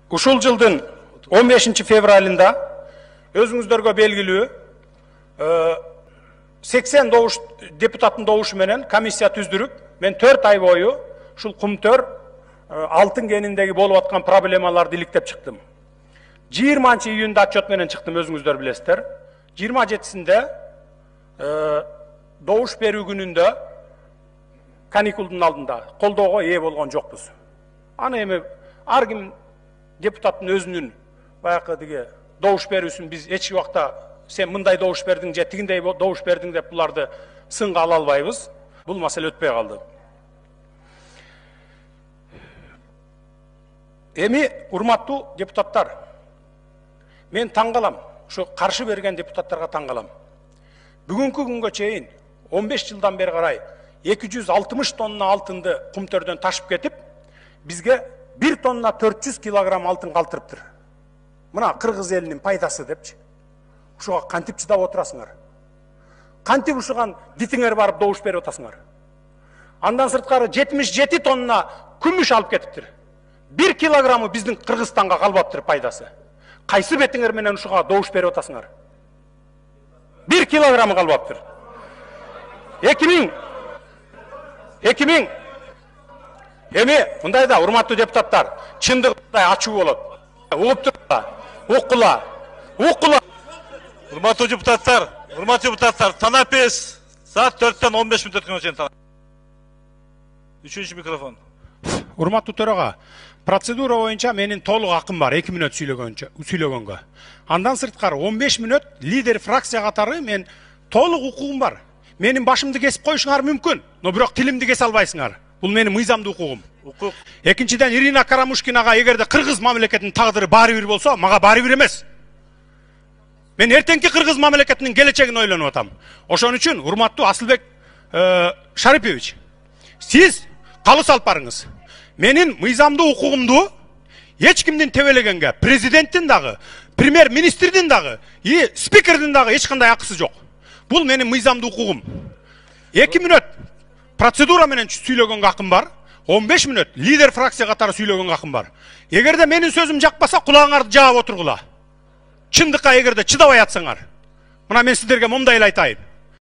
Ушул жылдын 15 февралында өзүңүздөргө белгилүү 80 депутаттын добушу менен комиссия түздүрүп, мен 4 ай бою ушул Кумтөр алтын кениндеги болуп аткан проблемаларды иликтеп чыктым. 20 июнда отчет менен чыктым, өзүңүздөр билесиздер. 27-синде добуш берүү күнүндө каникулдун алдында колдоого ээ болгон жокпуз. Аны эми ар ким депутаттын өзүнүн баягы диги добуш берүүсүн биз эч убакта сен мындай добуш бердиң же тигиндей добуш бердиң деп буларды сынга ала албайбыз. Бул маселе өтпөй калды. Эми урматтуу депутаттар, мен таң калам, ушу каршы берген депутаттарга таң калам. Бүгүнкү күнгө чейин 15 жылдан бери карай 260 тонна алтынды Кумтөрдөн ташып кетип, бизге 1 тонна 400 килограмм алтын калтырыптыр. Мына кыргыз элинин пайдасы депчи. Ушуга кантип чыдап отурасыңар? Кантип ушуган дитиңер барып добуш берип атасыңар? Андан сырткары 77 тонна күмүш алып кетиптир. 1 килограммы биздин Кыргызстанга калбаптыр пайдасы. Кайсы бетиңер менен ушуга добуш берип атасыңар? 1 килограммы калбаптыр. 2000 Эми мындайда, урматтуу депутаттар, чындыгындай ачуу болот. Угуп тургула, уккула. Урматтуу депутаттар, танапес саат 4-тен 15 мүнөт өткөнгө чейин танап. Үчүнчү микрофон. Урматтуу төрага, процедура боюнча менин толук акым бар 2 мүнөт сүйлөгөнгө. Андан сырткары 15 мүнөт лидер фракция катары мен толук укугум бар. Менин башымды кесип коюшуңар мүмкүн, но бирок тилимди кесе албайсыңар. Бул менин мыйзамдуу укугум. Экинчиден, Ирина Карамушкинага эгерде кыргыз мамлекетинин тагдыры баары бир болсо, мага баары бир эмес. Мен эртеңки кыргыз мамлекетинин келечегин ойлонуп атам. Ошон үчүн, урматтуу Асылбек Шарипович, сиз калыс алып барыңыз. Менин мыйзамдуу укугумду эч кимдин тебелегенге, президенттин дагы, премьер-министрдин дагы, спикердин дагы эч кандай акысы жок. Бул менин мыйзамдуу укугум. 2 мүнөт процедура менен сүйлөгөнгө акым бар. 15 мүнөт лидер фракция катары сүйлөгөнгө акым бар. Эгерде менин сөзүм жакпаса, кулагыңарды жаап отургула. Чындыкка эгерде чыдабай атсаңар. Мына мен сиздерге момундай эле айтайын.